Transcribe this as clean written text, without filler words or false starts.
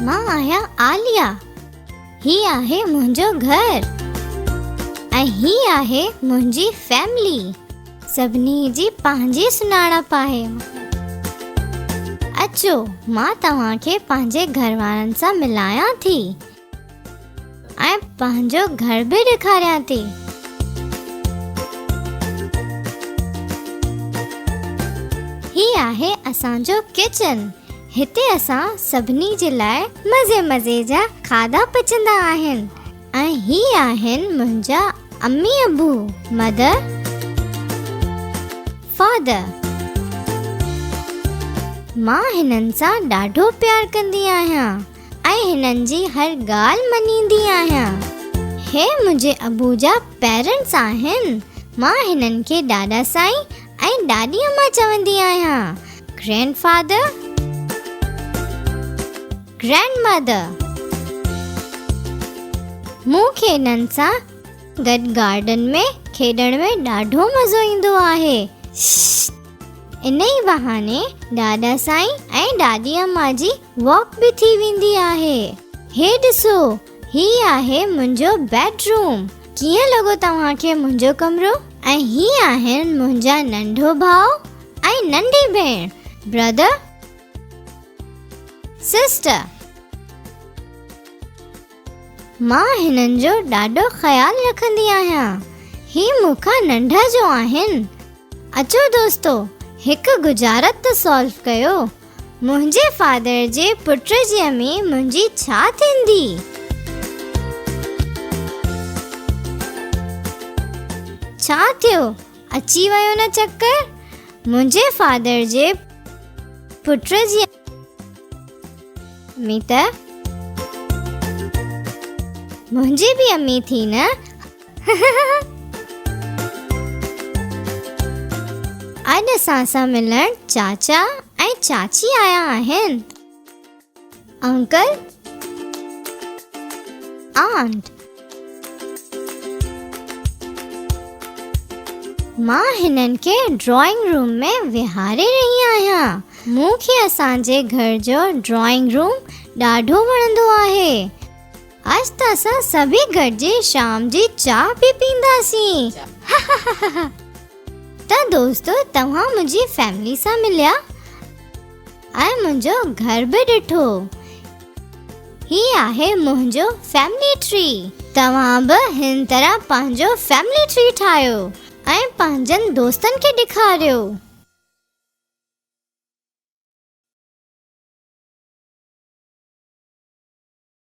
मां आहियां आलिया। ही आहे मुंहिंजो घर ऐं ही आहे मुंहिंजी फैमिली। सभिनी जी पंहिंजी सुञाणप आहे। अचो मां तव्हांखे पंहिंजे घर वारनि सां मिलायां थी ऐं पंहिंजो घर बि ॾेखारियां थी। ही आहे असांजो किचन। हिते असां सभिनी जे लाइ मज़े जा खाधा पचंदा आहिनि। ऐं ही आहिनि मुंहिंजा अम्मी अबू, मदर, फादर। मां हिननि सां ॾाढो प्यार कंदी आहियां ऐं हिननि जी हर ॻाल्हि मञींदी आहियां। हे मुंहिंजे अबू जा पेरेंट्स आहिनि। मां हिननि खे ॾाॾा साईं ऐं ॾाॾी अम्मा चवंदी आहियां। Grandfather, grandmother. मूंखे हिननि सां गॾु गार्डन में खेॾण में ॾाढो मज़ो ईंदो आहे। इन ई बहाने ॾाॾा साईं ऐं ॾाॾी अम्मा जी वॉक बि थी वेंदी आहे। हे ॾिसो, ही आहे मुंहिंजो बेडरूम। कीअं लॻो तव्हांखे मुंहिंजो कमरो? ऐं ही आहिनि मुंहिंजा नंढो भाउ ऐं नंढी भेण, ब्रदर, सिस्टर। मां हिननि जो ॾाढो ख़्यालु रखंदी आहियां। ही मूंखां नंढा जो आहिनि। अचो दोस्तो, हिकु गुजारत त सॉल्व कयो। मुंहिंजे फादर जे पुट जी अम्मी मुंहिंजी छा थींदी? छा थियो? अची वियो न चक्कर? मुंहिंजे फादर जे पुट जी अम्मी त मुंहिंजी बि अम्मी थी न। अॼु असां सां मिलण चाचा ऐं चाची आया आहिनि। Uncle, aunt. मां हिननि खे ड्राइंग रूम में विहारे रही आहियां। मूंखे असांजे घर जो ड्राइंग रूम ॾाढो वणंदो आहे। आज त असां सभी गॾिजी शाम जी चाह बि पींदासीं। त दोस्तो, तव्हां मुंहिंजी फैमिली सां मिलिया ऐं मुंहिंजो घर बि ॾिठो। ही आहे मुंहिंजो फैमिली ट्री। तव्हां बि हिन तरह पंहिंजो फैमिली ट्री ठाहियो ऐं पंहिंजनि दोस्तनि खे ॾेखारियो।